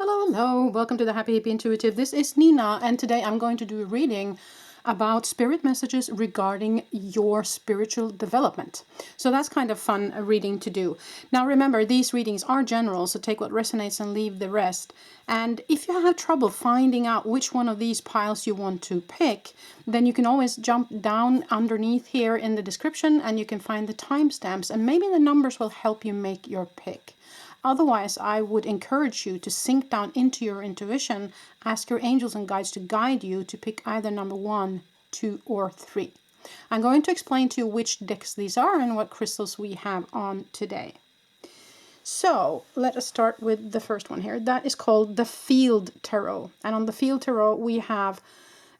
Hello, hello. Welcome to the Happy Hippie Intuitive. This is Nina, and today I'm going to do a reading about spirit messages regarding your spiritual development. So that's kind of fun reading to do. Now remember, these readings are general, so take what resonates and leave the rest. And if you have trouble finding out which one of these piles you want to pick, then you can always jump down underneath here in the description and you can find the timestamps, and maybe the numbers will help you make your pick. Otherwise, I would encourage you to sink down into your intuition, ask your angels and guides to guide you to pick either number 1, 2, or 3. I'm going to explain to you which decks these are and what crystals we have on today. So, let us start with the first one here. That is called the Field Tarot. And on the Field Tarot, we have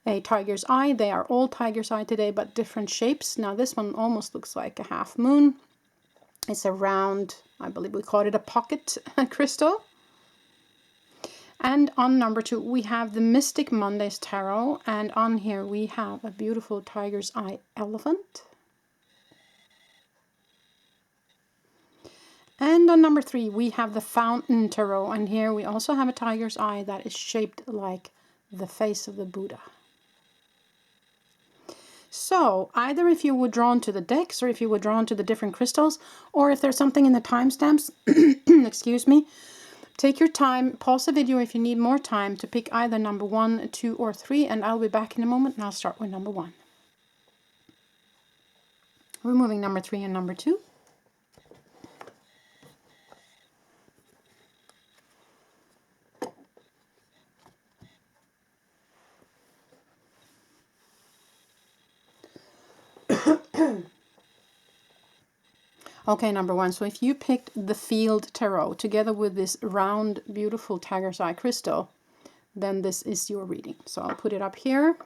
a tiger's eye. They are all tiger's eye today, but different shapes. Now, this one almost looks like a half moon. It's a round, I believe we called it a pocket crystal. And on number 2, we have the Mystic Mondays Tarot. And on here we have a beautiful tiger's eye elephant. And on number 3, we have the Fountain Tarot. And here we also have a tiger's eye that is shaped like the face of the Buddha. So, either if you were drawn to the decks, or if you were drawn to the different crystals, or if there's something in the timestamps, excuse me, take your time, pause the video if you need more time to pick either number 1, 2, or 3, and I'll be back in a moment, and I'll start with number 1. Removing number 3 and number 2. Okay, number 1. So if you picked the Field Tarot together with this round, beautiful tiger's eye crystal, then this is your reading. So I'll put it up here.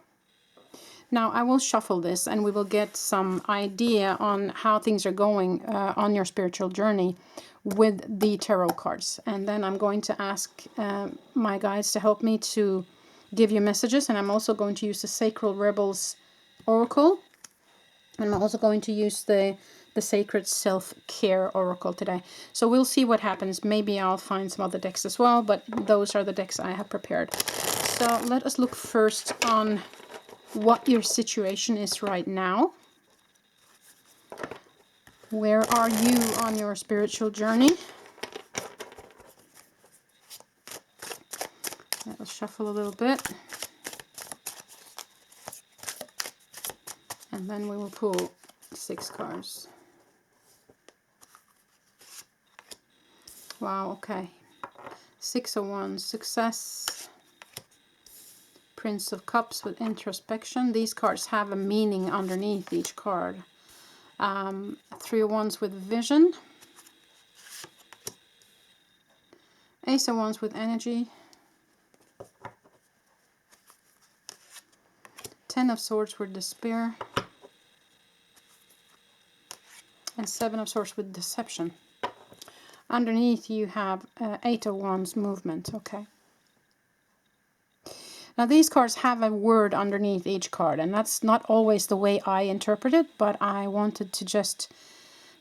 Now I will shuffle this and we will get some idea on how things are going on your spiritual journey with the tarot cards. And then I'm going to ask my guides to help me to give you messages. And I'm also going to use the Sacred Rebels Oracle. And I'm also going to use the Sacred Self-Care Oracle today. So we'll see what happens. Maybe I'll find some other decks as well, but those are the decks I have prepared. So let us look first on what your situation is right now. Where are you on your spiritual journey? Let's shuffle a little bit. And then we will pull 6 cards. Wow, okay. 6 of Wands, success. Prince of Cups with introspection. These cards have a meaning underneath each card. 3 of Wands with vision. Ace of Wands with energy. 10 of Swords with despair. And 7 of Swords with deception. Underneath you have 8 of Wands movement. Okay. Now these cards have a word underneath each card, and that's not always the way I interpret it, but I wanted to just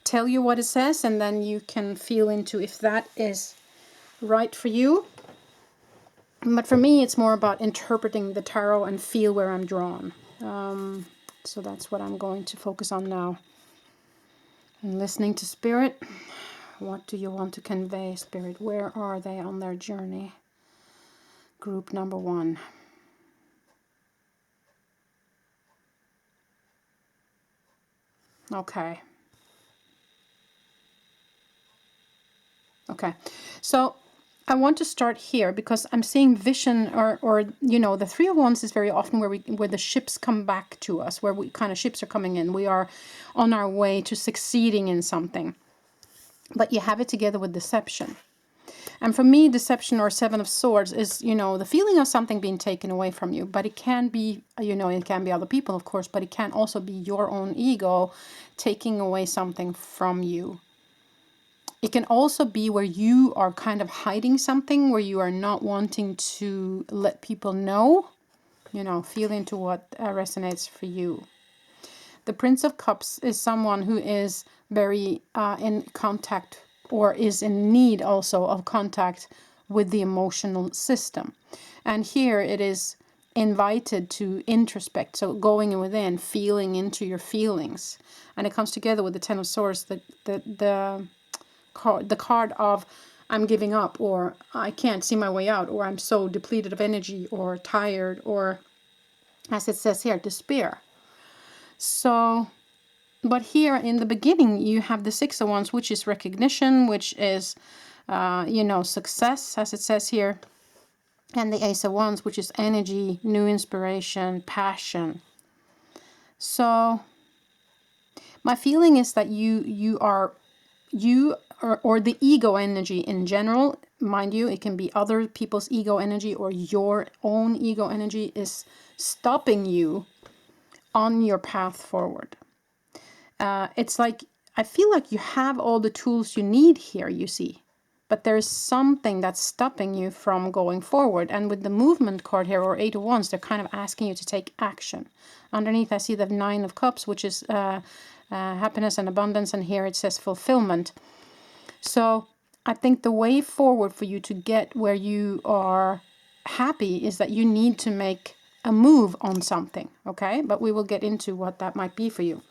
tell you what it says, and then you can feel into if that is right for you. But for me, it's more about interpreting the tarot and feel where I'm drawn. So that's what I'm going to focus on now. And listening to Spirit. What do you want to convey, Spirit? Where are they on their journey? Group number 1. Okay. Okay. So I want to start here because I'm seeing vision, or you know, the 3 of Wands is very often where the ships come back to us, where we kind of ships are coming in. We are on our way to succeeding in something. But you have it together with deception. And for me, deception, or 7 of Swords, is, you know, the feeling of something being taken away from you. But it can be, you know, it can be other people, of course, but it can also be your own ego taking away something from you. It can also be where you are kind of hiding something, where you are not wanting to let people know. You know, feel into what resonates for you. The Prince of Cups is someone who is very in contact, or is in need also of contact with the emotional system. And here it is invited to introspect, so going within, feeling into your feelings. And it comes together with the Ten of Swords, the card of I'm giving up, or I can't see my way out, or I'm so depleted of energy, or tired, or as it says here, despair. So, but here in the beginning, you have the Six of Wands, which is recognition, which is, success, as it says here. And the Ace of Wands, which is energy, new inspiration, passion. So, my feeling is that you or the ego energy in general, mind you, it can be other people's ego energy or your own ego energy, is stopping you on your path forward. It's like, I feel like you have all the tools you need here, you see. But there's something that's stopping you from going forward. And with the movement card here, or Eight of Wands, they're kind of asking you to take action. Underneath, I see the Nine of Cups, which is happiness and abundance. And here it says fulfillment. So I think the way forward for you to get where you are happy is that you need to make a move on something. Okay, but we will get into what that might be for you.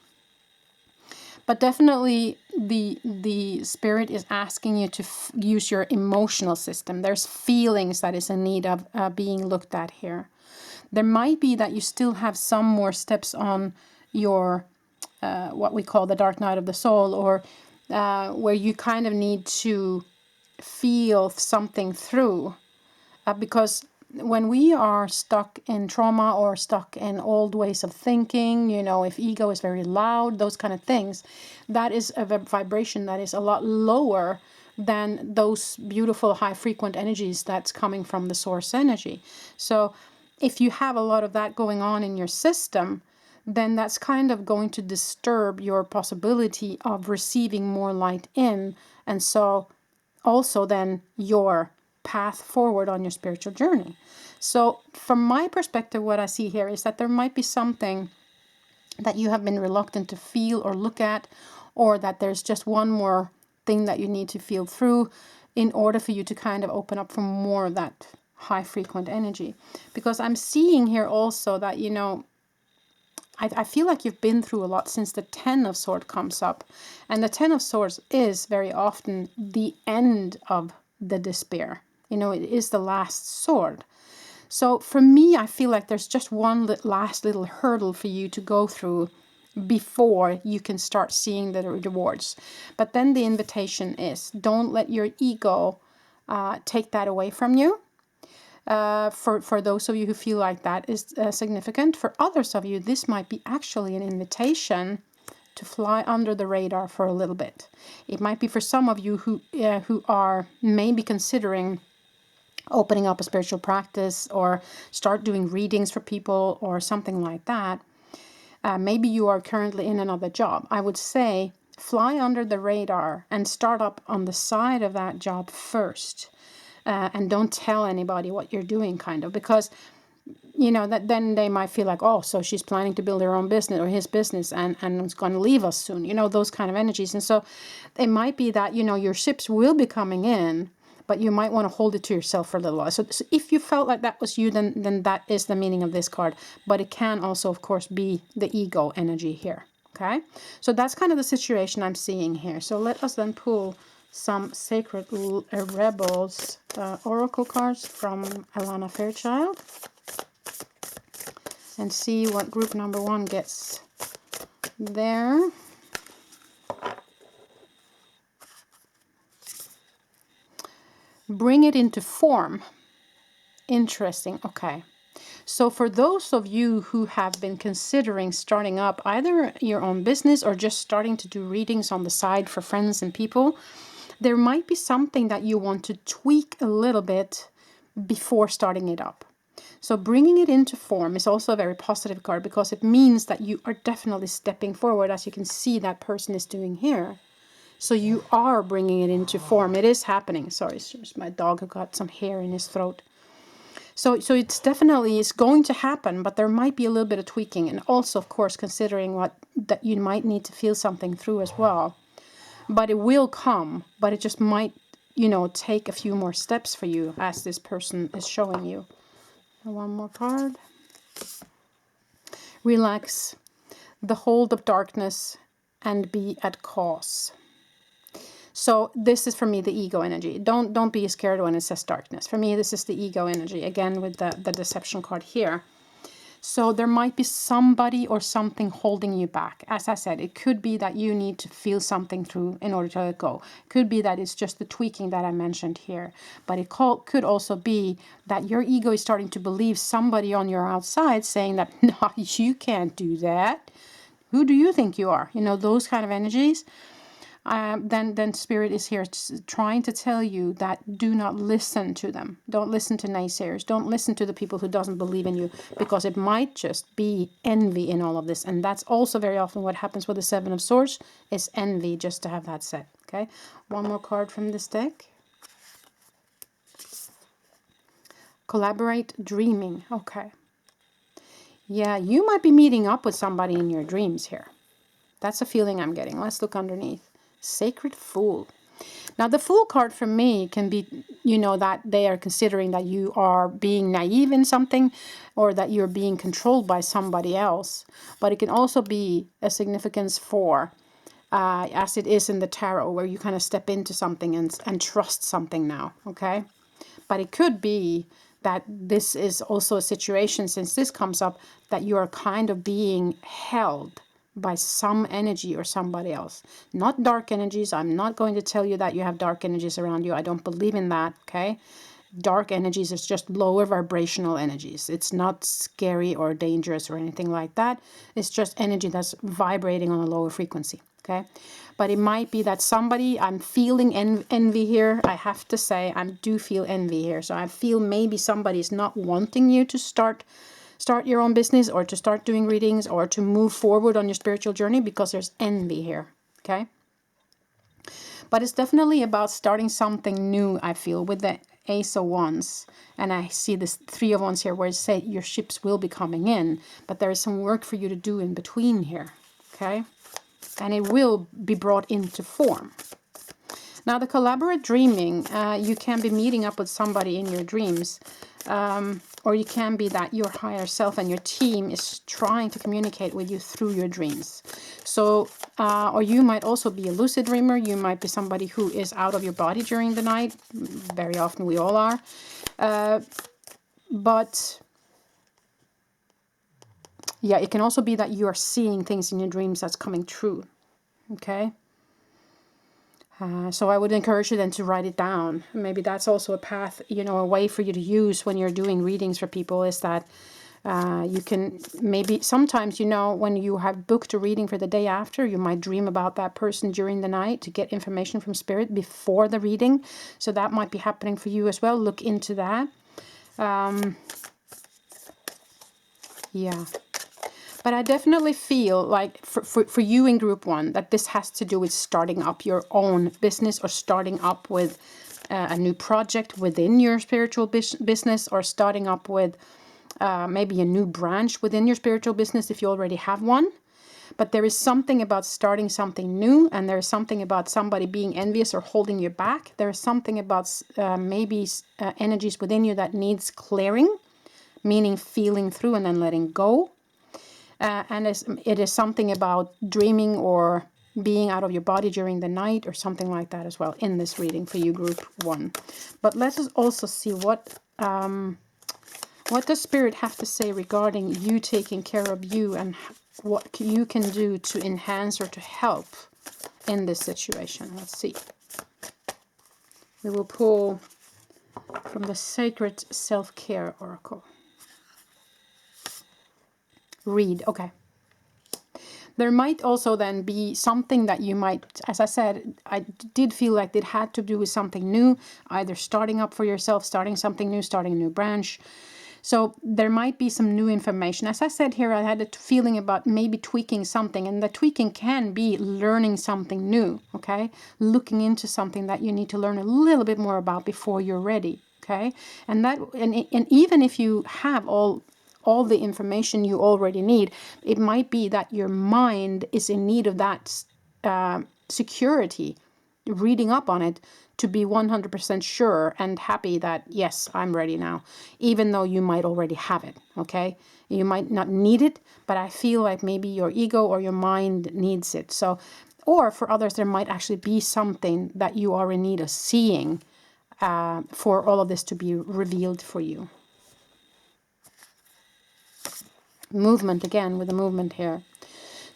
But definitely the spirit is asking you to use your emotional system. There's feelings that is in need of being looked at here. There might be that you still have some more steps on your, what we call the dark night of the soul, or where you kind of need to feel something through. Because when we are stuck in trauma or stuck in old ways of thinking, if ego is very loud, those kind of things, that is a vibration that is a lot lower than those beautiful high frequent energies that's coming from the source energy. So if you have a lot of that going on in your system, then that's kind of going to disturb your possibility of receiving more light in. And so also then your path forward on your spiritual journey. So from my perspective, what I see here is that there might be something that you have been reluctant to feel or look at, or that there's just one more thing that you need to feel through in order for you to kind of open up for more of that high frequent energy. Because I'm seeing here also that, I feel like you've been through a lot since the Ten of Swords comes up. And the Ten of Swords is very often the end of the despair. It is the last sword. So for me, I feel like there's just one last little hurdle for you to go through before you can start seeing the rewards. But then the invitation is, don't let your ego take that away from you. For those of you who feel like that is significant. For others of you, this might be actually an invitation to fly under the radar for a little bit. It might be for some of you who are maybe considering opening up a spiritual practice or start doing readings for people or something like that. Maybe you are currently in another job. I would say fly under the radar and start up on the side of that job first. And don't tell anybody what you're doing, kind of, because that then they might feel like, oh, so she's planning to build her own business or his business and it's going to leave us soon, those kind of energies. And so it might be that, your ships will be coming in, but you might want to hold it to yourself for a little while. So if you felt like that was you, then that is the meaning of this card. But it can also, of course, be the ego energy here. Okay, so that's kind of the situation I'm seeing here. So let us then pull some Sacred Rebels oracle cards from Alana Fairchild and see what group number 1 gets there. Bring it into form. Interesting. Okay. So for those of you who have been considering starting up either your own business or just starting to do readings on the side for friends and people, there might be something that you want to tweak a little bit before starting it up. So bringing it into form is also a very positive card because it means that you are definitely stepping forward, as you can see that person is doing here. So you are bringing it into form. It is happening. Sorry, it's just my dog who got some hair in his throat. So it's definitely going to happen, but there might be a little bit of tweaking. And also, of course, considering that you might need to feel something through as well. But it will come, but it just might, you know, take a few more steps for you as this person is showing you. And one more card. Relax the hold of darkness and be at cause. So this is for me the ego energy. Don't be scared when it says darkness. For me, this is the ego energy, again with the deception card here. So there might be somebody or something holding you back. As I said, it could be that you need to feel something through in order to let go. It could be that it's just the tweaking that I mentioned here. But it could also be that your ego is starting to believe somebody on your outside saying that, no, you can't do that. Who do you think you are? You know, those kind of energies. Then Spirit is here trying to tell you that do not listen to them. Don't listen to naysayers. Don't listen to the people who doesn't believe in you, because it might just be envy in all of this. And that's also very often what happens with the Seven of Swords, is envy, just to have that said. Okay, one more card from this deck. Collaborate dreaming. Okay. Yeah, you might be meeting up with somebody in your dreams here. That's a feeling I'm getting. Let's look underneath. Sacred Fool. Now the Fool card for me can be, you know, that they are considering that you are being naive in something, or that you're being controlled by somebody else. But it can also be a significance for, as it is in the tarot, where you kind of step into something and trust something now, okay? But it could be that this is also a situation, since this comes up, that you are kind of being held by some energy or somebody else. Not dark energies. I'm not going to tell you that you have dark energies around you. I don't believe in that, okay? Dark energies is just lower vibrational energies. It's not scary or dangerous or anything like that. It's just energy that's vibrating on a lower frequency, okay? But it might be that somebody, I'm feeling envy here. I have to say, I do feel envy here. So I feel maybe somebody's not wanting you to start your own business, or to start doing readings, or to move forward on your spiritual journey, because there's envy here, okay? But it's definitely about starting something new, I feel, with the Ace of Wands. And I see this Three of Wands here, where it says your ships will be coming in, but there is some work for you to do in between here, okay? And it will be brought into form. Now the collaborate dreaming, you can be meeting up with somebody in your dreams. Or you can be that your higher self and your team is trying to communicate with you through your dreams. So, or you might also be a lucid dreamer. You might be somebody who is out of your body during the night. Very often we all are. But yeah, it can also be that you are seeing things in your dreams that's coming true. Okay. So I would encourage you then to write it down. Maybe that's also a path, you know, a way for you to use when you're doing readings for people, is that you can maybe sometimes, you know, when you have booked a reading for the day after, you might dream about that person during the night to get information from Spirit before the reading. So that might be happening for you as well. Look into that. Yeah. But I definitely feel like for you in group one, that this has to do with starting up your own business, or starting up with a new project within your spiritual business, or starting up with maybe a new branch within your spiritual business if you already have one. But there is something about starting something new, and there is something about somebody being envious or holding you back. There is something about maybe energies within you that needs clearing, meaning feeling through and then letting go. And it is something about dreaming or being out of your body during the night, or something like that as well in this reading for you, group one. But let us also see what does Spirit have to say regarding you taking care of you, and what you can do to enhance or to help in this situation. Let's see. We will pull from the Sacred Self-Care Oracle. Read, okay. There might also then be something that you might, as I said, I did feel like it had to do with something new, either starting up for yourself, starting something new, starting a new branch. So there might be some new information. As I said here, I had a feeling about maybe tweaking something, and the tweaking can be learning something new, okay? Looking into something that you need to learn a little bit more about before you're ready, okay? And even if you have all the information you already need, it might be that your mind is in need of that security reading up on it to be 100% sure and happy that, yes, I'm ready now, even though you might already have it, okay? You might not need it, but I feel like maybe your ego or your mind needs it. So, or for others, there might actually be something that you are in need of seeing for all of this to be revealed for you. Movement, again, with the movement here.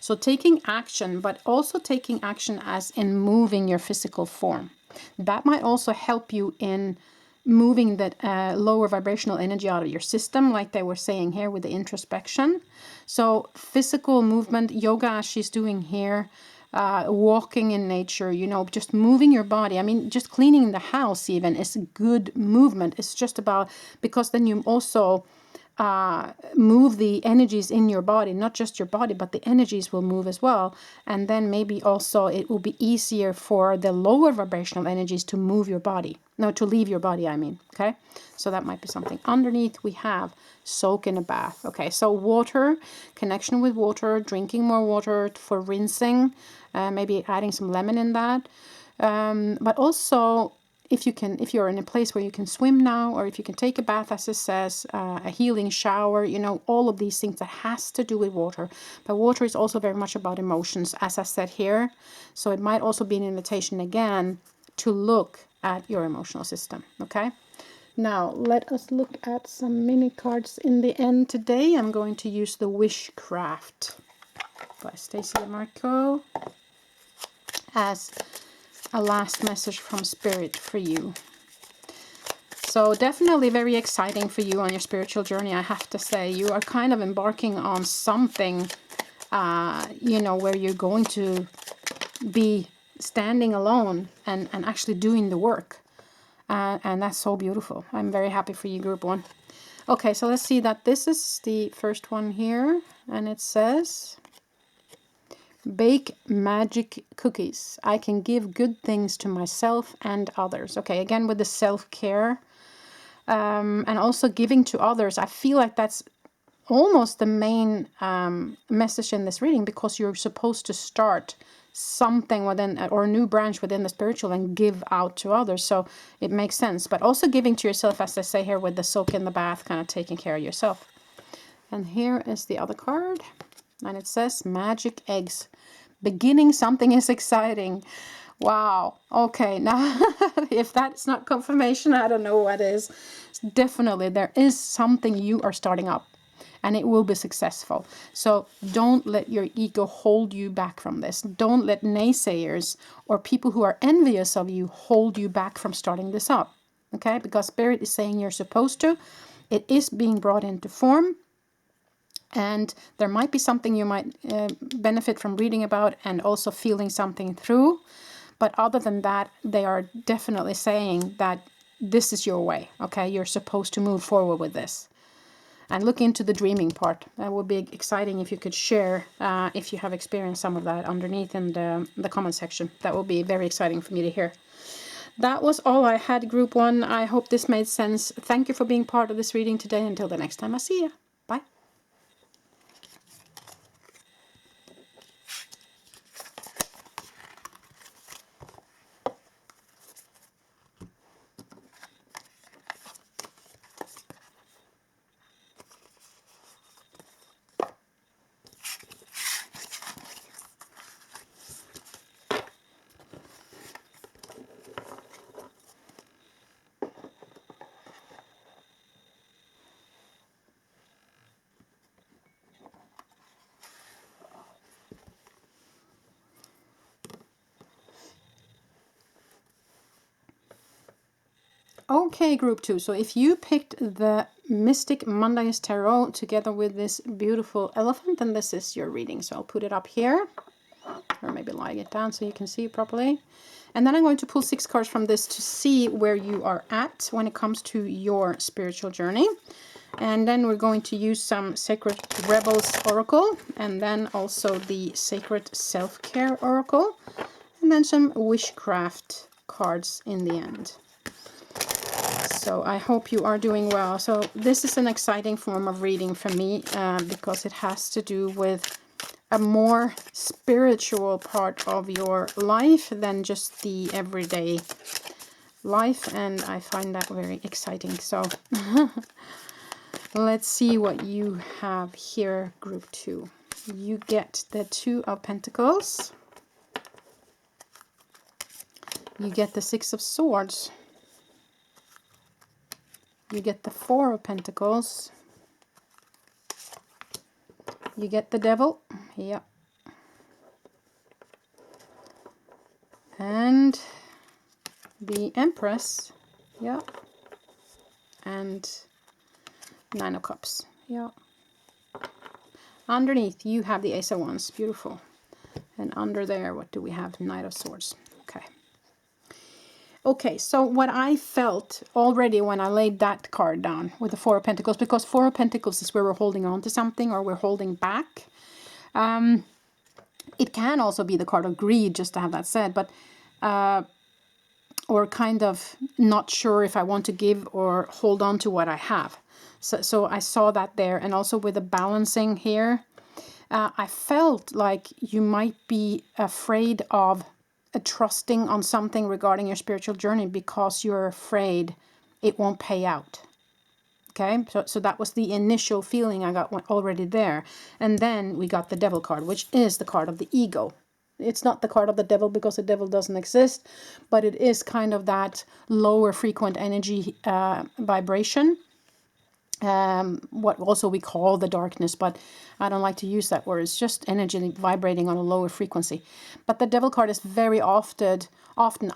So taking action, but also taking action as in moving your physical form. That might also help you in moving that lower vibrational energy out of your system, like they were saying here with the introspection. So physical movement, yoga as she's doing here, walking in nature, you know, just moving your body. I mean, just cleaning the house even is good movement. It's just about, because then you also move the energies in your body, not just your body, but the energies will move as well. And then maybe also it will be easier for the lower vibrational energies to move your body. No, to leave your body, I mean. Okay, so that might be something. Underneath we have soak in a bath. Okay, so water, connection with water, drinking more water for rinsing, maybe adding some lemon in that. But also, if you're in a place where you can swim now, or if you can take a bath, as it says, a healing shower, you know, all of these things that has to do with water. But water is also very much about emotions, as I said here. So it might also be an invitation again to look at your emotional system. Okay. Now let us look at some mini cards in the end today. I'm going to use the Wishcraft by Stacey DeMarco as a last message from Spirit for you. So definitely very exciting for you on your spiritual journey, I have to say. You are kind of embarking on something, you know, where you're going to be standing alone and actually doing the work. And that's so beautiful. I'm very happy for you, group one. Okay, so let's see that this is the first one here. And it says, bake magic cookies. I can give good things to myself and others. Okay, again with the self-care and also giving to others. I feel like that's almost the main message in this reading, because you're supposed to start something within, or a new branch within the spiritual, and give out to others. So it makes sense. But also giving to yourself, as they say here with the soak in the bath, kind of taking care of yourself. And here is the other card. And it says magic eggs. Beginning something is exciting. Wow. Okay. Now, if that's not confirmation, I don't know what is. Definitely, there is something you are starting up, and it will be successful. So don't let your ego hold you back from this. Don't let naysayers or people who are envious of you hold you back from starting this up. Okay? Because Spirit is saying you're supposed to. It is being brought into form. And there might be something you might benefit from reading about and also feeling something through. But other than that, they are definitely saying that this is your way. Okay, you're supposed to move forward with this. And look into the dreaming part. That would be exciting if you could share if you have experienced some of that underneath in the comment section. That would be very exciting for me to hear. That was all I had, group one. I hope this made sense. Thank you for being part of this reading today. Until the next time I see you. Bye. Okay, group two. So if you picked the Mystic Mondays Tarot together with this beautiful elephant, then this is your reading. So I'll put it up here, or maybe lie it down so you can see it properly. And then I'm going to pull 6 cards from this to see where you are at when it comes to your spiritual journey. And then we're going to use some Sacred Rebels Oracle, and then also the Sacred Self-Care Oracle, and then some Wishcraft cards in the end. So I hope you are doing well. So this is an exciting form of reading for me because it has to do with a more spiritual part of your life than just the everyday life, and I find that very exciting. So let's see what you have here, group 2. You get the 2 of Pentacles. You get the 6 of Swords. You get the 4 of Pentacles. You get the Devil. Yep. And the Empress. Yep. And 9 of Cups. Yep. Underneath you have the Ace of Wands. Beautiful. And under there, what do we have? Knight of Swords. Okay. Okay, so what I felt already when I laid that card down with the 4 of Pentacles, because 4 of Pentacles is where we're holding on to something or we're holding back. It can also be the card of greed, just to have that said, but or kind of not sure if I want to give or hold on to what I have. So I saw that there, and also with the balancing here, I felt like you might be afraid of trusting on something regarding your spiritual journey because you're afraid it won't pay out. Okay, so that was the initial feeling I got already there. And then we got the Devil card, which is the card of the ego. It's not the card of the devil because the devil doesn't exist, but it is kind of that lower frequent energy vibration. What also we call the darkness, but I don't like to use that word. It's just energy vibrating on a lower frequency. But the Devil card is very often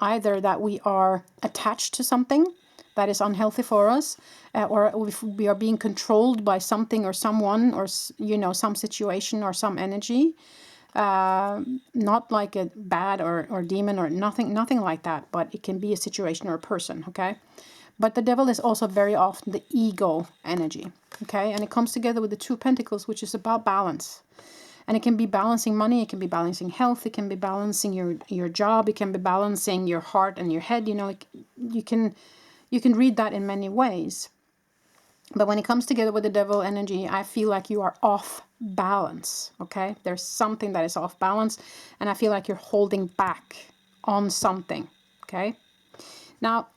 either that we are attached to something that is unhealthy for us, or if we are being controlled by something or someone, or some situation or some energy. Not like a bad or demon or nothing like that, but it can be a situation or a person. Okay. But the devil is also very often the ego energy, okay? And it comes together with the 2 Pentacles, which is about balance. And it can be balancing money, it can be balancing health, it can be balancing your job, it can be balancing your heart and your head. You can read that in many ways. But when it comes together with the devil energy, I feel like you are off balance, okay? There's something that is off balance, and I feel like you're holding back on something, okay? Now,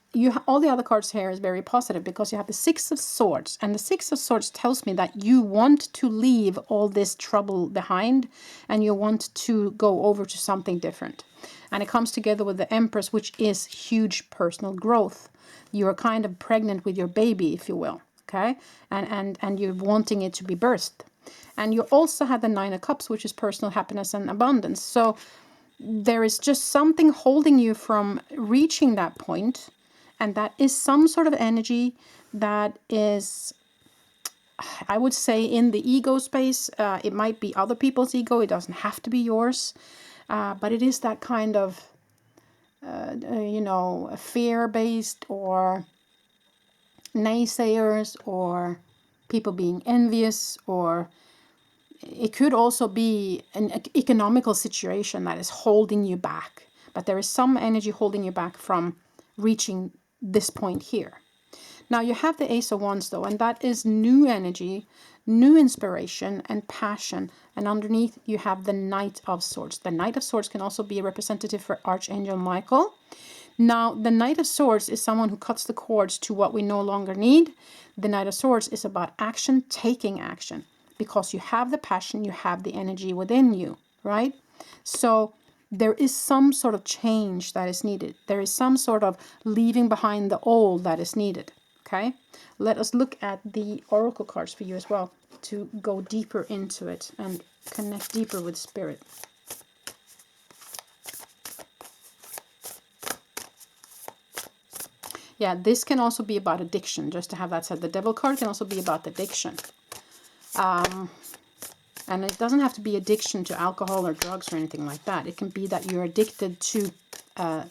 all the other cards here is very positive because you have the 6 of Swords, and the 6 of Swords tells me that you want to leave all this trouble behind and you want to go over to something different. And it comes together with the Empress, which is huge personal growth. You're kind of pregnant with your baby, if you will, okay? And you're wanting it to be birthed. And you also have the 9 of Cups, which is personal happiness and abundance. So there is just something holding you from reaching that point. And that is some sort of energy that is, I would say, in the ego space. It might be other people's ego. It doesn't have to be yours. But it is that kind of, fear-based or naysayers or people being envious, or it could also be an economical situation that is holding you back. But there is some energy holding you back from reaching this point here. Now you have the Ace of Wands though, and that is new energy, new inspiration and passion. And underneath you have the Knight of Swords. The Knight of Swords can also be a representative for Archangel Michael. Now the Knight of Swords is someone who cuts the cords to what we no longer need. The Knight of Swords is about action, taking action, because you have the passion, you have the energy within you, right? So there is some sort of change that is needed. There is some sort of leaving behind the old that is needed. Okay, let us look at the oracle cards for you as well to go deeper into it and connect deeper with spirit. Yeah, this can also be about addiction, just to have that said. The Devil card can also be about addiction. And it doesn't have to be addiction to alcohol or drugs or anything like that. It can be that you're addicted to a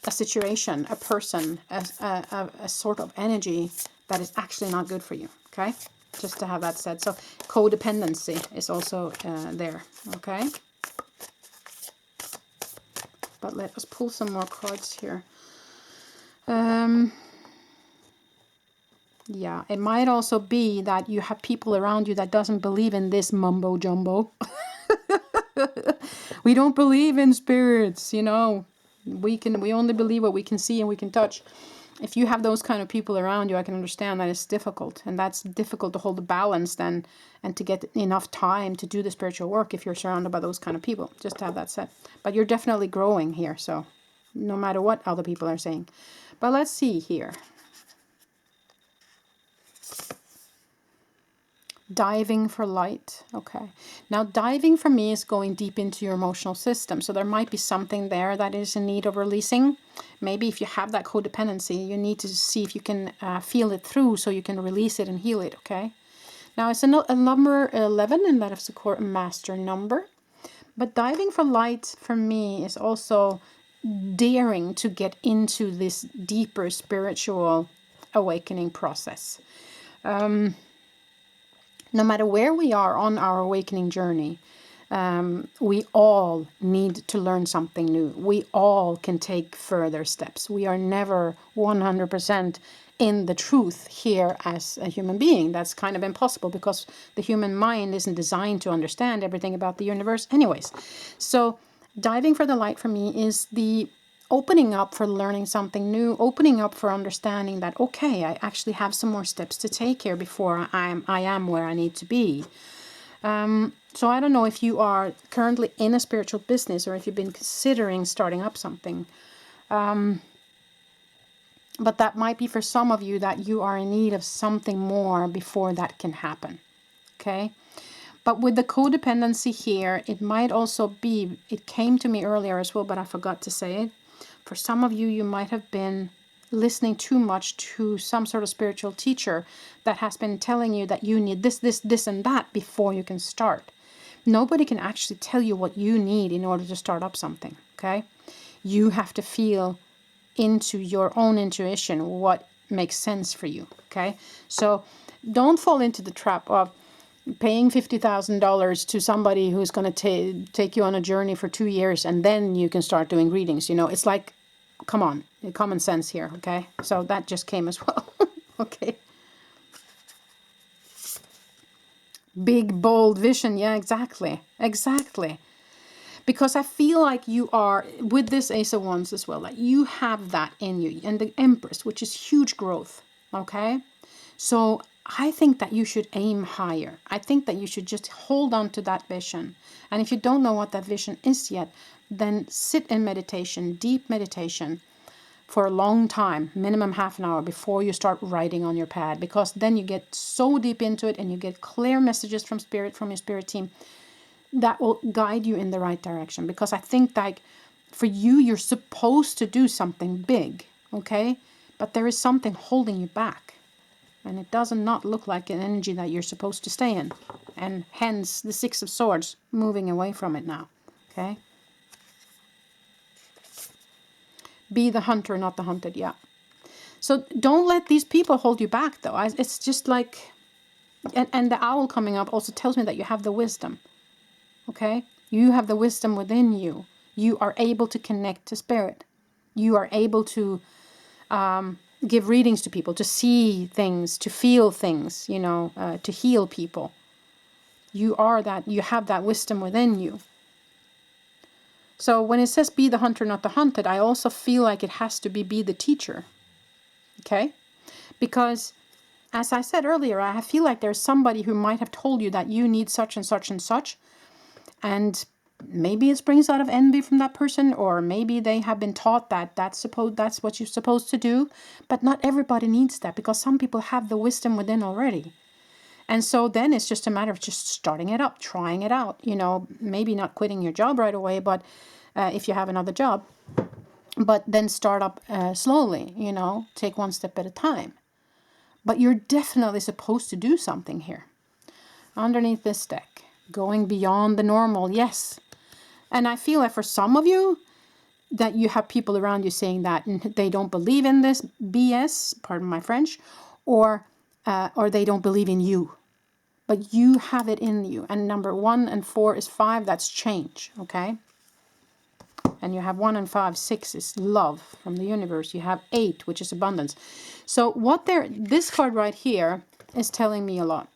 situation, a person, a sort of energy that is actually not good for you, okay? Just to have that said. So codependency is also there, okay? But let us pull some more cards here. Yeah, it might also be that you have people around you that doesn't believe in this mumbo jumbo. We don't believe in spirits, you know. We only believe what we can see and we can touch. If you have those kind of people around you, I can understand that it's difficult. And that's difficult to hold the balance then, and to get enough time to do the spiritual work if you're surrounded by those kind of people. Just to have that said. But you're definitely growing here, so no matter what other people are saying. But let's see here. Diving for light. Okay. Now, diving for me is going deep into your emotional system. So there might be something there that is in need of releasing. Maybe if you have that codependency, you need to see if you can feel it through so you can release it and heal it. Okay. Now, it's a number 11, and that is the core master number. But diving for light for me is also daring to get into this deeper spiritual awakening process. No matter where we are on our awakening journey, we all need to learn something new. We all can take further steps. We are never 100% in the truth here as a human being. That's kind of impossible because the human mind isn't designed to understand everything about the universe anyways. So diving for the light for me is the opening up for learning something new, opening up for understanding that, okay, I actually have some more steps to take here before I am where I need to be. So I don't know if you are currently in a spiritual business or if you've been considering starting up something. But that might be for some of you that you are in need of something more before that can happen. Okay? But with the codependency here, it might also be, it came to me earlier as well, but I forgot to say it. For some of you, you might have been listening too much to some sort of spiritual teacher that has been telling you that you need this, and that before you can start. Nobody can actually tell you what you need in order to start up something, okay? You have to feel into your own intuition what makes sense for you, okay? So don't fall into the trap of paying $50,000 to somebody who's going to take you on a journey for 2 years and then you can start doing readings. You know, it's like, come on, common sense here, okay? So that just came as well, okay? Big, bold vision. Yeah, exactly. Exactly. Because I feel like you are, with this Ace of Wands as well, like you have that in you. And the Empress, which is huge growth, okay? So I think that you should aim higher. I think that you should just hold on to that vision. And if you don't know what that vision is yet, then sit in meditation, deep meditation, for a long time, minimum half an hour before you start writing on your pad. Because then you get so deep into it and you get clear messages from spirit, from your spirit team, that will guide you in the right direction. Because I think like for you, you're supposed to do something big, okay? But there is something holding you back. And it does not look like an energy that you're supposed to stay in. And hence the Six of Swords moving away from it now. Okay? Be the hunter, not the hunted. Yeah. So don't let these people hold you back, though. It's just like... And the owl coming up also tells me that you have the wisdom. Okay? You have the wisdom within you. You are able to connect to spirit. You are able to... give readings to people, to see things, to feel things, you know, to heal people. You are that, you have that wisdom within you. So when it says be the hunter, not the hunted, I also feel like it has to be the teacher. Okay? Because as I said earlier, I feel like there's somebody who might have told you that you need such and such and such. And maybe it springs out of envy from that person, or maybe they have been taught that that's what you're supposed to do. But not everybody needs that, because some people have the wisdom within already. And so then it's just a matter of just starting it up, trying it out. You know, maybe not quitting your job right away, but if you have another job, but then start up slowly, you know, take one step at a time. But you're definitely supposed to do something here. Underneath this deck, going beyond the normal, yes. And I feel like for some of you, that you have people around you saying that they don't believe in this BS, pardon my French, or they don't believe in you. But you have it in you. And number 1 and 4 is 5, that's change, okay? And you have 1 and 5, 6 is love from the universe. You have 8, which is abundance. So this card right here is telling me a lot.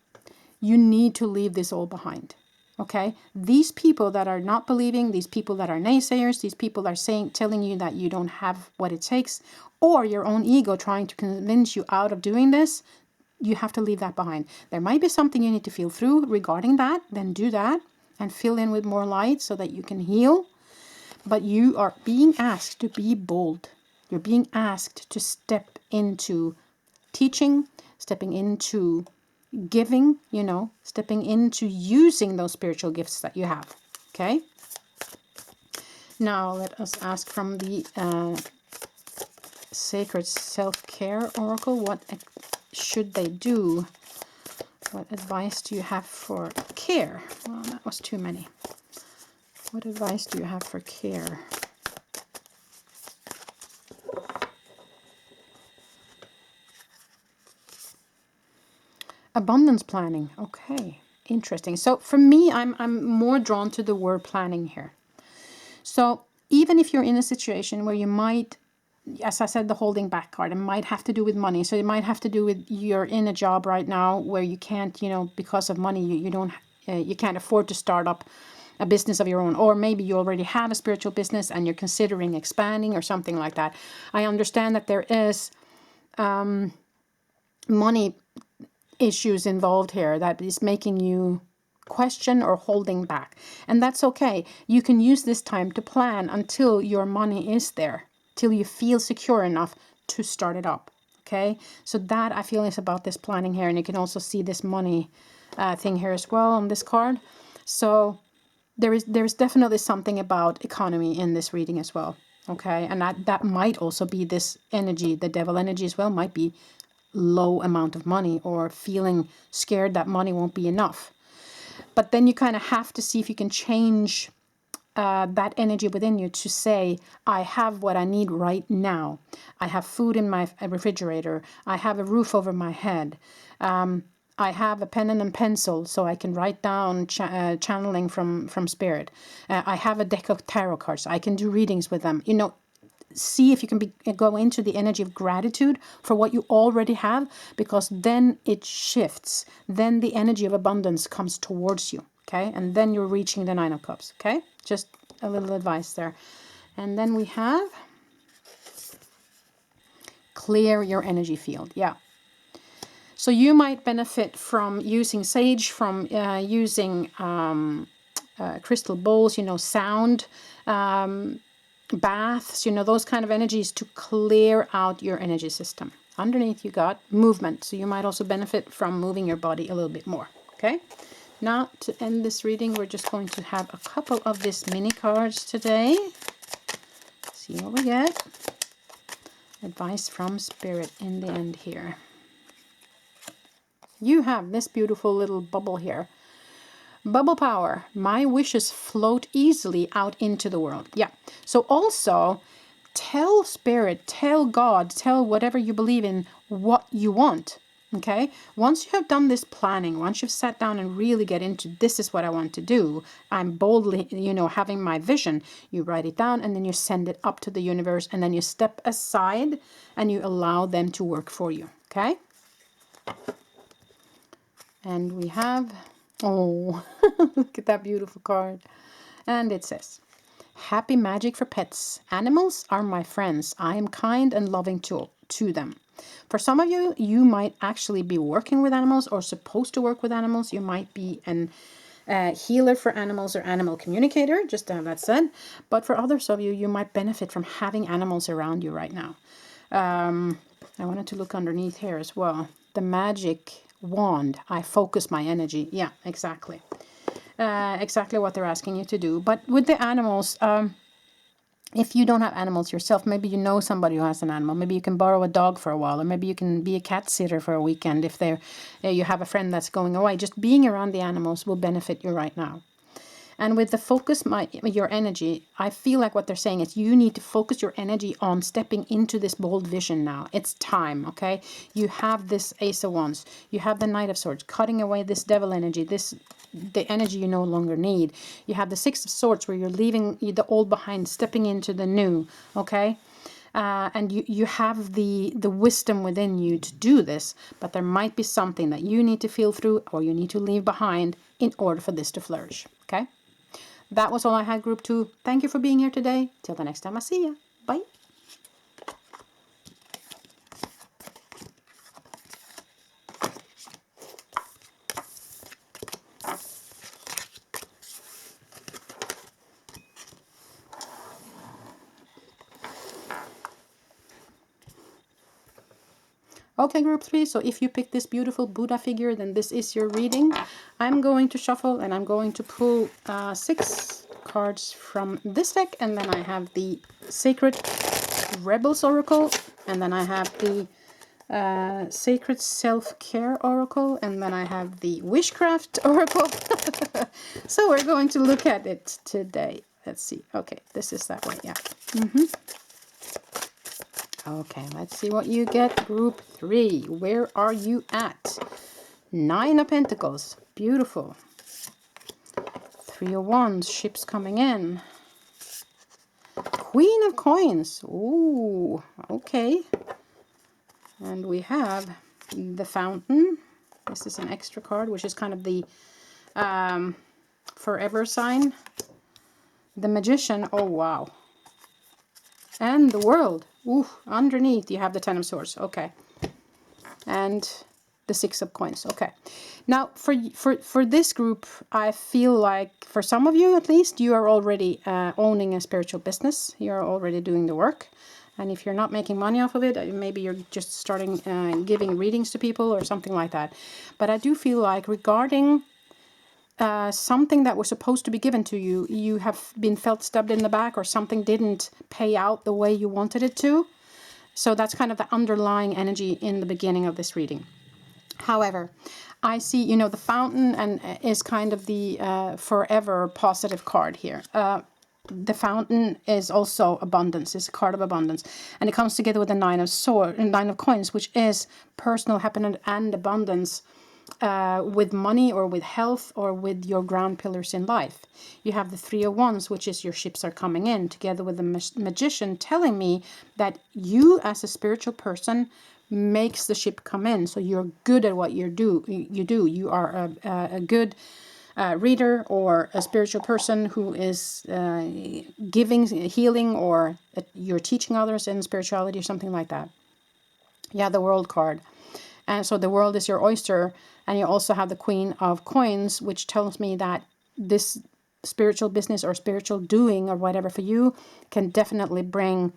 You need to leave this all behind. Okay, these people that are not believing, these people that are naysayers, these people that are telling you that you don't have what it takes, or your own ego trying to convince you out of doing this, you have to leave that behind. There might be something you need to feel through regarding that, then do that and fill in with more light so that you can heal. But you are being asked to be bold. You're being asked to step into teaching, stepping into giving, stepping into using those spiritual gifts that you have. Okay. Now let us ask from the Sacred Self-Care Oracle, what should they do? What advice do you have for care? Well, that was too many. What advice do you have for care? Abundance planning. Okay, interesting. So for me, I'm more drawn to the word planning here. So even if you're in a situation where you might, as I said, the holding back card, it might have to do with money. So it might have to do with you're in a job right now where you can't, because of money, you can't afford to start up a business of your own, or maybe you already have a spiritual business and you're considering expanding or something like that. I understand that there is money issues involved here that is making you question or holding back, and that's okay. You can use this time to plan until your money is there, till you feel secure enough to start it up. Okay, so that I feel is about this planning here, and you can also see this money thing here as well on this card. So there's definitely something about economy in this reading as well. Okay, and that might also be this energy, the devil energy as well, might be low amount of money or feeling scared that money won't be enough. But then you kind of have to see if you can change that energy within you to say, I have what I need right now. I have food in my refrigerator. I have a roof over my head. I have a pen and a pencil so I can write down channeling from spirit. I have a deck of tarot cards. I can do readings with them. See if you can go into the energy of gratitude for what you already have, because then it shifts. Then the energy of abundance comes towards you. Okay, and then you're reaching the Nine of Cups. Okay, just a little advice there. And then we have clear your energy field. Yeah. So you might benefit from using sage, from using crystal bowls, sound, baths, those kind of energies to clear out your energy system. Underneath you got movement, so you might also benefit from moving your body a little bit more. Okay, now to end this reading, we're just going to have a couple of these mini cards today. See what we get. Advice from spirit in the end here. You have this beautiful little bubble here. Bubble power. My wishes float easily out into the world. Yeah. So also tell spirit, tell God, tell whatever you believe in what you want. Okay. Once you have done this planning, once you've sat down and really get into this is what I want to do, I'm boldly, having my vision, you write it down and then you send it up to the universe, and then you step aside and you allow them to work for you. Okay. And we have, oh, look at that beautiful card. And it says, happy magic for pets. Animals are my friends. I am kind and loving to them. For some of you, you might actually be working with animals or supposed to work with animals. You might be an healer for animals or animal communicator, just to have that said. But for others of you, you might benefit from having animals around you right now. I wanted to look underneath here as well. The magic wand. I focus my energy. Yeah, exactly. Exactly what they're asking you to do. But with the animals, if you don't have animals yourself, maybe you know somebody who has an animal. Maybe you can borrow a dog for a while, or maybe you can be a cat sitter for a weekend if you have a friend that's going away. Just being around the animals will benefit you right now. And with the focus your energy, I feel like what they're saying is you need to focus your energy on stepping into this bold vision now. It's time, okay? You have this Ace of Wands. You have the Knight of Swords, cutting away this devil energy, the energy you no longer need. You have the Six of Swords where you're leaving the old behind, stepping into the new, okay? and you have the wisdom within you to do this, but there might be something that you need to feel through or you need to leave behind in order for this to flourish. Okay, that was all I had, group 2. Thank you for being here today. Till the next time I see you. Bye. Okay, group 3, so if you pick this beautiful Buddha figure, then this is your reading. I'm going to shuffle and I'm going to pull 6 cards from this deck, and then I have the Sacred Rebels Oracle, and then I have the Sacred Self-Care Oracle, and then I have the Wishcraft Oracle. So we're going to look at it today. Let's see. Okay, this is that way, yeah. Okay, let's see what you get, group 3. Where are you at? 9 of Pentacles. Beautiful. 3 of Wands. Ships coming in. Queen of Coins. Ooh, okay. And we have the Fountain. This is an extra card, which is kind of the forever sign. The Magician. Oh, wow. And the World. Ooh, underneath you have the 10 of Swords. Okay. And the 6 of Coins. Okay. Now, for this group, I feel like, for some of you at least, you are already owning a spiritual business. You're already doing the work. And if you're not making money off of it, maybe you're just starting giving readings to people or something like that. But I do feel like regarding something that was supposed to be given to you, you have been felt stabbed in the back, or something didn't pay out the way you wanted it to. So that's kind of the underlying energy in the beginning of this reading. However, I see, you know, the Fountain and is kind of the forever positive card here. The Fountain is also abundance. It's a card of abundance, and it comes together with the 9 of Swords and 9 of Coins, which is personal happiness and abundance. With money or with health or with your ground pillars in life. You have the 3 of Wands, which is your ships are coming in, together with the Magician, telling me that you as a spiritual person makes the ship come in. So you're good at what you do. You are a good reader or a spiritual person who is giving healing, or you're teaching others in spirituality or something like that. Yeah, the World card. And so the world is your oyster. And you also have the Queen of Coins, which tells me that this spiritual business or spiritual doing or whatever for you can definitely bring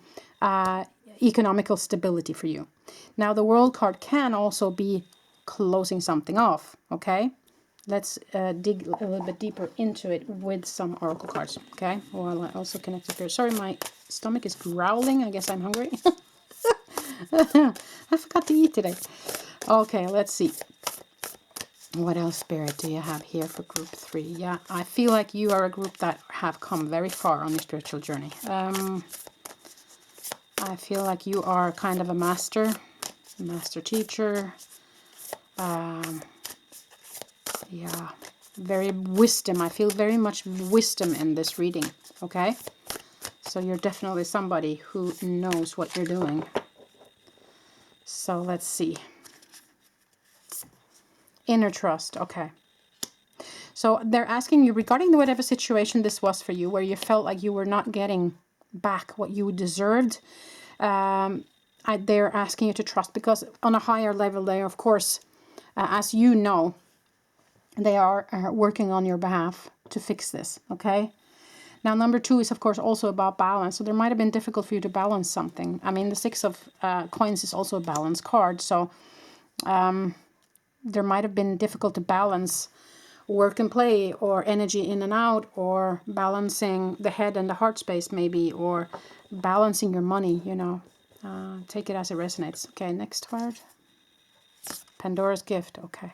economical stability for you. Now, the World card can also be closing something off, okay? Let's dig a little bit deeper into it with some oracle cards, okay? While I also connect it here. Sorry, my stomach is growling. I guess I'm hungry. I forgot to eat today. Okay, let's see. What else, Spirit, do you have here for group 3? Yeah, I feel like you are a group that have come very far on your spiritual journey. I feel like you are kind of a master teacher. Yeah, very wisdom. I feel very much wisdom in this reading, okay? So you're definitely somebody who knows what you're doing. So let's see. Inner trust, okay. So they're asking you regarding whatever situation this was for you, where you felt like you were not getting back what you deserved. They're asking you to trust, because on a higher level, they, of course, as you know, they are working on your behalf to fix this, okay? Now, number 2 is, of course, also about balance. So there might have been difficult for you to balance something. I mean, the 6 of Coins is also a balance card. So there might have been difficult to balance work and play, or energy in and out, or balancing the head and the heart space maybe, or balancing your money, you know. Take it as it resonates. Okay, next card. Pandora's Gift, okay.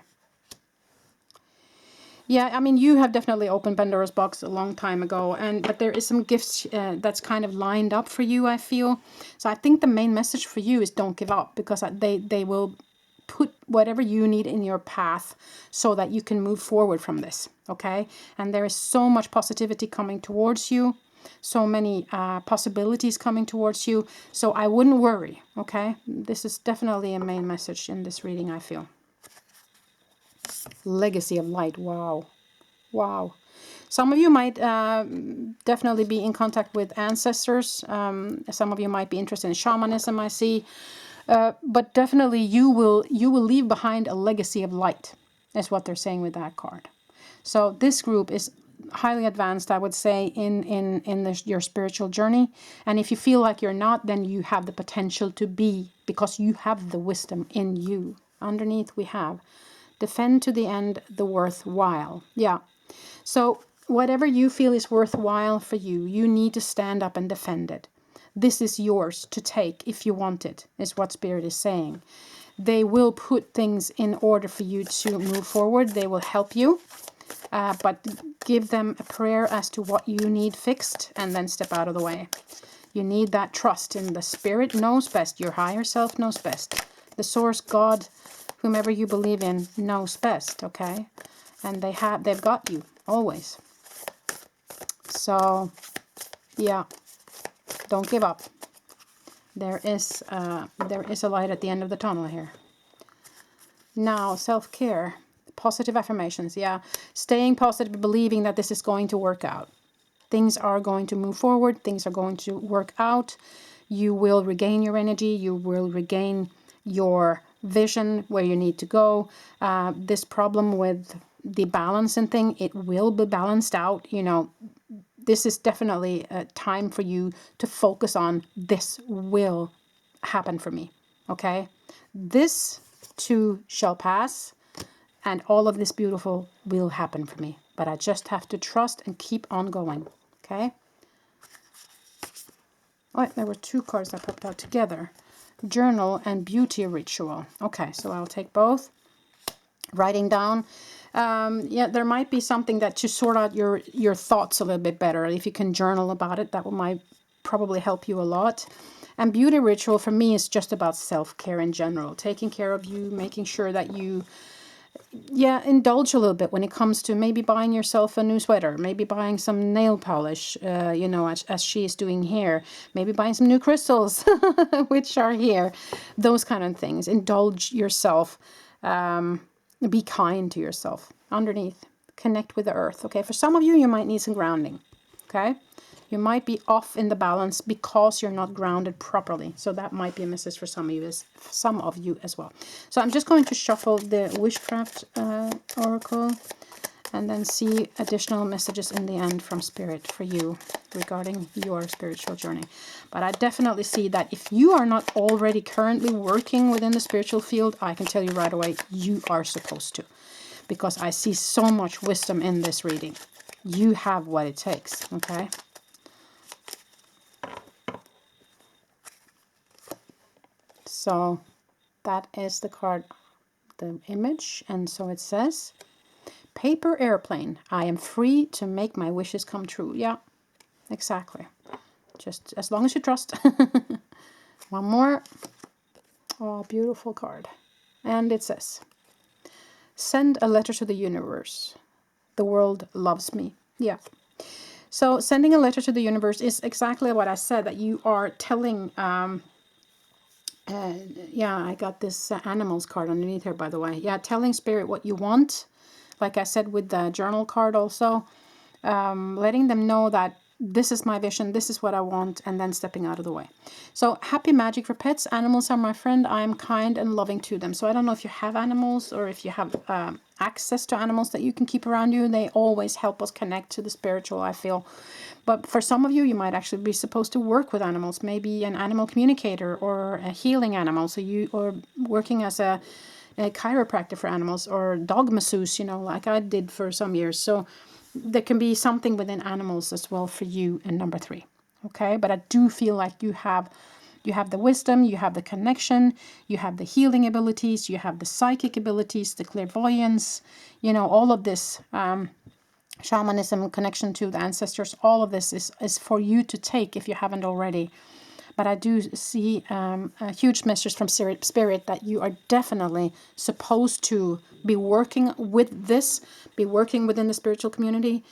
Yeah, I mean, you have definitely opened Pandora's box a long time ago, but there is some gifts that's kind of lined up for you, I feel. So I think the main message for you is don't give up, because they will put whatever you need in your path so that you can move forward from this, okay? And there is so much positivity coming towards you. so many possibilities coming towards you. So I wouldn't worry, okay? This is definitely a main message in this reading, I feel. Legacy of light. Wow. Wow. Some of you might definitely be in contact with ancestors. Some of you might be interested in shamanism, I see. But definitely you will leave behind a legacy of light, is what they're saying with that card. So this group is highly advanced, I would say, in your spiritual journey. And if you feel like you're not, then you have the potential to be, because you have the wisdom in you. Underneath we have defend to the end the worthwhile. Yeah. So whatever you feel is worthwhile for you, you need to stand up and defend it. This is yours to take if you want it, is what Spirit is saying. They will put things in order for you to move forward. They will help you. But give them a prayer as to what you need fixed, and then step out of the way. You need that trust in the Spirit knows best. Your higher self knows best. The source, God, whomever you believe in, knows best, okay? And they've got you always. So yeah, don't give up. There is a light at the end of the tunnel here. Now, self-care, positive affirmations. Yeah, staying positive, believing that this is going to work out. Things are going to move forward. Things are going to work out. You will regain your energy. You will regain your vision where you need to go. This problem with the balancing thing, it will be balanced out. You know, this is definitely a time for you to focus on this will happen for me. Okay, this too shall pass, and all of this beautiful will happen for me. But I just have to trust and keep on going. Okay. Oh, there were two cards that popped out together. Journal and beauty ritual. Okay, so I'll take both. Writing down. Yeah, there might be something that to sort out your thoughts a little bit better. If you can journal about it, that might probably help you a lot. And beauty ritual for me is just about self-care in general. Taking care of you, making sure that you indulge a little bit when it comes to maybe buying yourself a new sweater, maybe buying some nail polish, you know, as she is doing here, maybe buying some new crystals, which are here, those kind of things. Indulge yourself, be kind to yourself. Underneath, connect with the earth. Okay, for some of you, you might need some grounding. Okay, you might be off in the balance because you're not grounded properly. So that might be a message for some of you as well. So I'm just going to shuffle the wishcraft oracle and then see additional messages in the end from Spirit for you regarding your spiritual journey. But I definitely see that if you are not already currently working within the spiritual field, I can tell you right away, you are supposed to. Because I see so much wisdom in this reading. You have what it takes, okay? So that is the card, the image. And so it says, paper airplane. I am free to make my wishes come true. Yeah, exactly. Just as long as you trust. One more. Oh, beautiful card. And it says, send a letter to the universe. The world loves me. Yeah. So sending a letter to the universe is exactly what I said, that you are telling, yeah, I got this animals card underneath here, by the way. Yeah, telling Spirit what you want. Like I said with the journal card also, letting them know that this is my vision, this is what I want, and then stepping out of the way. So happy magic for pets. Animals are my friend. I am kind and loving to them. So I don't know if you have animals or if you have access to animals that you can keep around you. They always help us connect to the spiritual, I feel. But for some of you, you might actually be supposed to work with animals, maybe an animal communicator or a healing animal. So you are working as a chiropractor for animals, or dog masseuse, you know, like I did for some years. So there can be something within animals as well for you in number 3. Okay, but I do feel like you have the wisdom, you have the connection, you have the healing abilities, you have the psychic abilities, the clairvoyance, you know, all of this shamanism, connection to the ancestors, all of this is for you to take if you haven't already. But I do see a huge message from Spirit that you are definitely supposed to be working with this, be working within the spiritual community.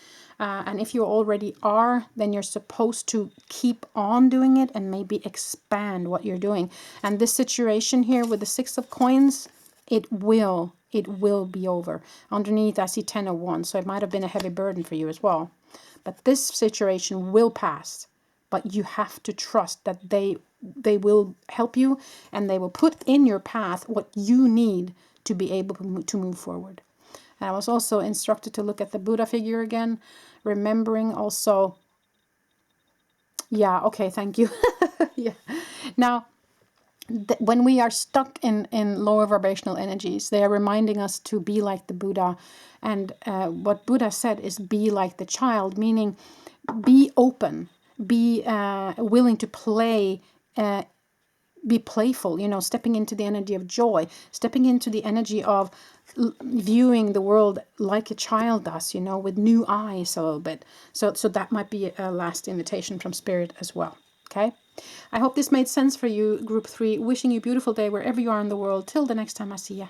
And if you already are, then you're supposed to keep on doing it and maybe expand what you're doing. And this situation here with the 6 of coins, it will be over. Underneath, I see 10 of wands, so it might have been a heavy burden for you as well. But this situation will pass. But you have to trust that they will help you, and they will put in your path what you need to be able to move forward. And I was also instructed to look at the Buddha figure again, remembering also, yeah, okay, thank you. Yeah. Now, when we are stuck in lower vibrational energies, they are reminding us to be like the Buddha. And what Buddha said is be like the child, meaning be open, be willing to play, be playful, you know, stepping into the energy of joy, stepping into the energy of viewing the world like a child does, you know, with new eyes a little bit. So that might be a last invitation from Spirit as well. Okay. I hope this made sense for you, Group 3. Wishing you a beautiful day wherever you are in the world. Till the next time I see ya.